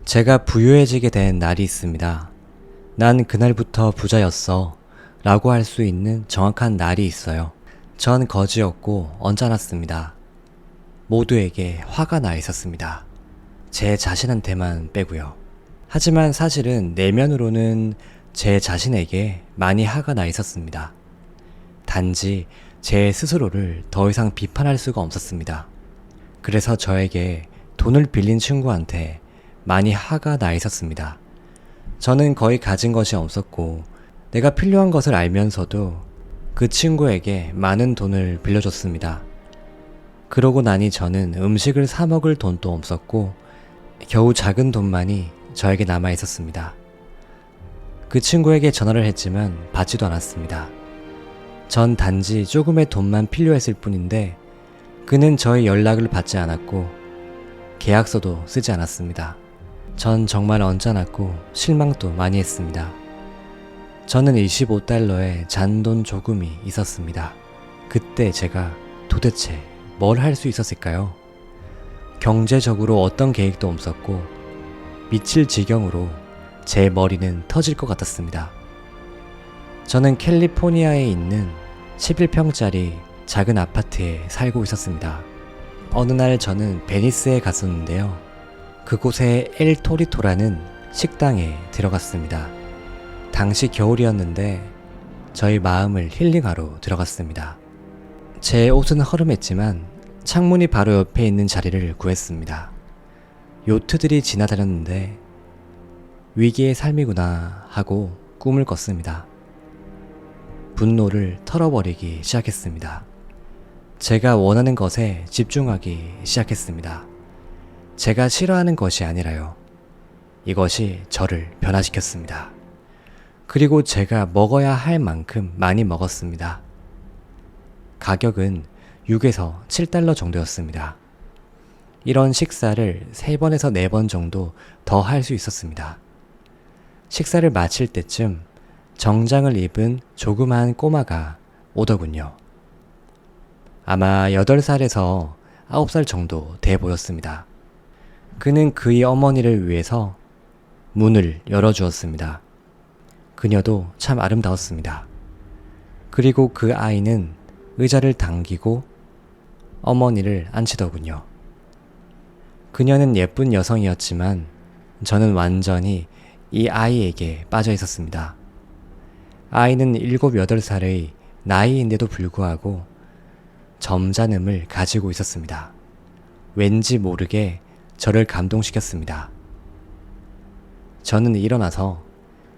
제가 부유해지게 된 날이 있습니다. 난 그날부터 부자였어 라고 할 수 있는 정확한 날이 있어요. 전 거지였고 언짢았습니다. 모두에게 화가 나 있었습니다. 제 자신한테만 빼고요. 하지만 사실은 내면으로는 제 자신에게 많이 화가 나 있었습니다. 단지 제 스스로를 더 이상 비판할 수가 없었습니다. 그래서 저에게 돈을 빌린 친구한테 많이 화가 나 있었습니다. 저는 거의 가진 것이 없었고 내가 필요한 것을 알면서도 그 친구에게 많은 돈을 빌려줬습니다. 그러고 나니 저는 음식을 사 먹을 돈도 없었고 겨우 작은 돈만이 저에게 남아 있었습니다. 그 친구에게 전화를 했지만 받지도 않았습니다. 전 단지 조금의 돈만 필요했을 뿐인데 그는 저의 연락을 받지 않았고 계약서도 쓰지 않았습니다. 전 정말 언짢았고 실망도 많이 했습니다. 저는 25달러의 잔돈 조금이 있었습니다. 그때 제가 도대체 뭘 할 수 있었을까요? 경제적으로 어떤 계획도 없었고 미칠 지경으로 제 머리는 터질 것 같았습니다. 저는 캘리포니아에 있는 11평짜리 작은 아파트에 살고 있었습니다. 어느 날 저는 베니스에 갔었는데요. 그곳에 엘 토리토라는 식당에 들어갔습니다. 당시 겨울이었는데 저희 마음을 힐링하러 들어갔습니다. 제 옷은 허름했지만 창문이 바로 옆에 있는 자리를 구했습니다. 요트들이 지나다녔는데 위기의 삶이구나 하고 꿈을 꿨습니다. 분노를 털어버리기 시작했습니다. 제가 원하는 것에 집중하기 시작했습니다. 제가 싫어하는 것이 아니라요. 이것이 저를 변화시켰습니다. 그리고 제가 먹어야 할 만큼 많이 먹었습니다. 가격은 6에서 7달러 정도였습니다. 이런 식사를 3번에서 4번 정도 더 할 수 있었습니다. 식사를 마칠 때쯤 정장을 입은 조그마한 꼬마가 오더군요. 아마 8살에서 9살 정도 돼 보였습니다. 그는 그의 어머니를 위해서 문을 열어주었습니다. 그녀도 참 아름다웠습니다. 그리고 그 아이는 의자를 당기고 어머니를 앉히더군요. 그녀는 예쁜 여성이었지만 저는 완전히 이 아이에게 빠져 있었습니다. 아이는 7, 8살의 나이인데도 불구하고 점잖음을 가지고 있었습니다. 왠지 모르게 저를 감동시켰습니다. 저는 일어나서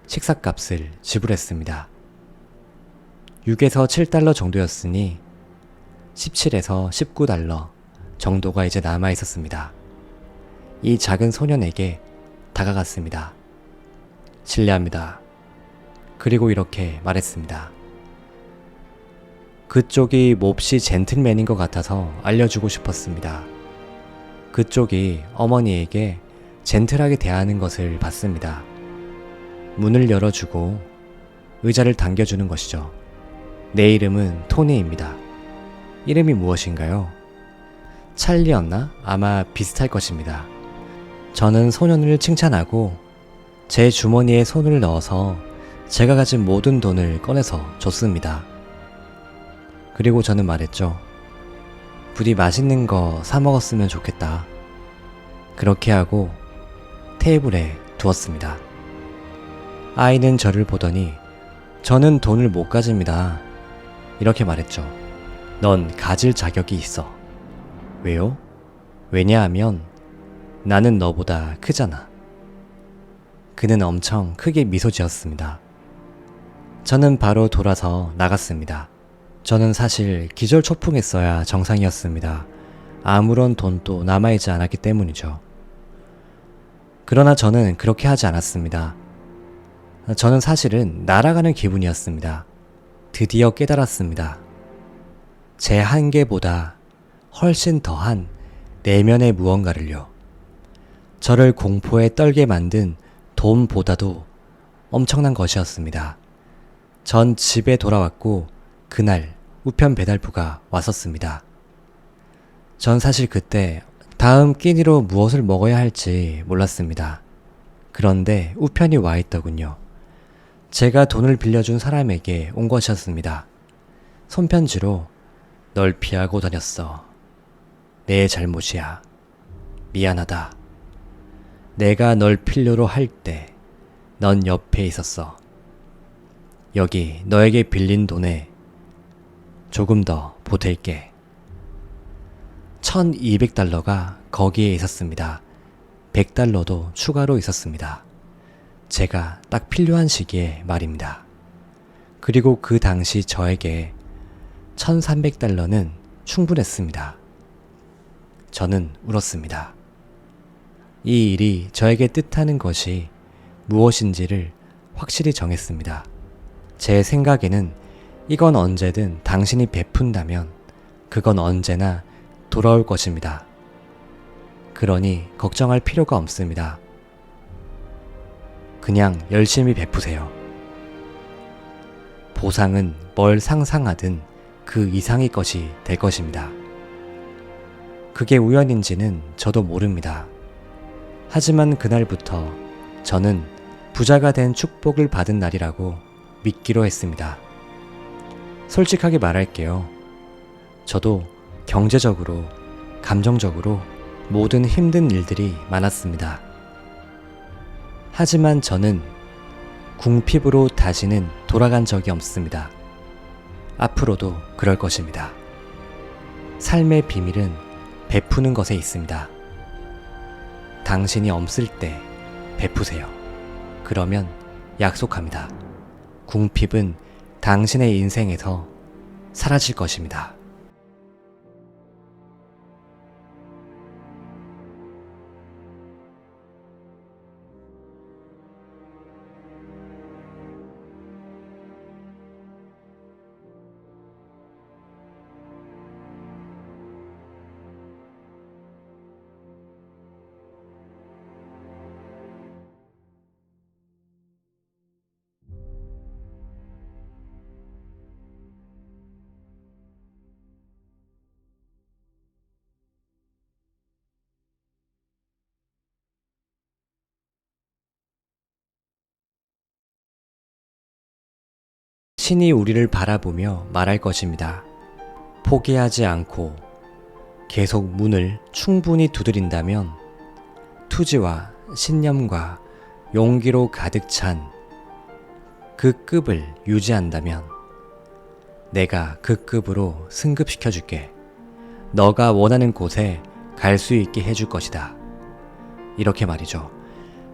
식사값을 지불했습니다. 6에서 7달러 정도였으니 17에서 19달러 정도가 이제 남아 있었습니다. 이 작은 소년에게 다가갔습니다. 실례합니다. 그리고 이렇게 말했습니다. 그쪽이 몹시 젠틀맨인 것 같아서 알려주고 싶었습니다. 그쪽이 어머니에게 젠틀하게 대하는 것을 봤습니다. 문을 열어주고 의자를 당겨주는 것이죠. 내 이름은 토니입니다. 이름이 무엇인가요? 찰리였나? 아마 비슷할 것입니다. 저는 소년을 칭찬하고 제 주머니에 손을 넣어서 제가 가진 모든 돈을 꺼내서 줬습니다. 그리고 저는 말했죠. 부디 맛있는 거 사 먹었으면 좋겠다. 그렇게 하고 테이블에 두었습니다. 아이는 저를 보더니 저는 돈을 못 가집니다. 이렇게 말했죠. 넌 가질 자격이 있어. 왜요? 왜냐하면 나는 너보다 크잖아. 그는 엄청 크게 미소 지었습니다. 저는 바로 돌아서 나갔습니다. 저는 사실 기절초풍했어야 정상이었습니다. 아무런 돈도 남아있지 않았기 때문이죠. 그러나 저는 그렇게 하지 않았습니다. 저는 사실은 날아가는 기분이었습니다. 드디어 깨달았습니다. 제 한계보다 훨씬 더한 내면의 무언가를요. 저를 공포에 떨게 만든 돈보다도 엄청난 것이었습니다. 전 집에 돌아왔고 그날 우편 배달부가 왔었습니다. 전 사실 그때 다음 끼니로 무엇을 먹어야 할지 몰랐습니다. 그런데 우편이 와 있더군요. 제가 돈을 빌려준 사람에게 온 것이었습니다. 손편지로 널 피하고 다녔어. 내 잘못이야. 미안하다. 내가 널 필요로 할 때 넌 옆에 있었어. 여기 너에게 빌린 돈에 조금 더 보탤게. 1200달러가 거기에 있었습니다. 100달러도 추가로 있었습니다. 제가 딱 필요한 시기에 말입니다. 그리고 그 당시 저에게 1300달러는 충분했습니다. 저는 울었습니다. 이 일이 저에게 뜻하는 것이 무엇인지를 확실히 정했습니다. 제 생각에는 이건 언제든 당신이 베푼다면 그건 언제나 돌아올 것입니다. 그러니 걱정할 필요가 없습니다. 그냥 열심히 베푸세요. 보상은 뭘 상상하든 그 이상의 것이 될 것입니다. 그게 우연인지는 저도 모릅니다. 하지만 그날부터 저는 부자가 된 축복을 받은 날이라고 믿기로 했습니다. 솔직하게 말할게요. 저도 경제적으로, 감정적으로 모든 힘든 일들이 많았습니다. 하지만 저는 궁핍으로 다시는 돌아간 적이 없습니다. 앞으로도 그럴 것입니다. 삶의 비밀은 베푸는 것에 있습니다. 당신이 없을 때 베푸세요. 그러면 약속합니다. 궁핍은 당신의 인생에서 사라질 것입니다. 신이 우리를 바라보며 말할 것입니다. 포기하지 않고 계속 문을 충분히 두드린다면, 투지와 신념과 용기로 가득 찬 그 급을 유지한다면 내가 그 급으로 승급시켜줄게. 너가 원하는 곳에 갈 수 있게 해줄 것이다. 이렇게 말이죠.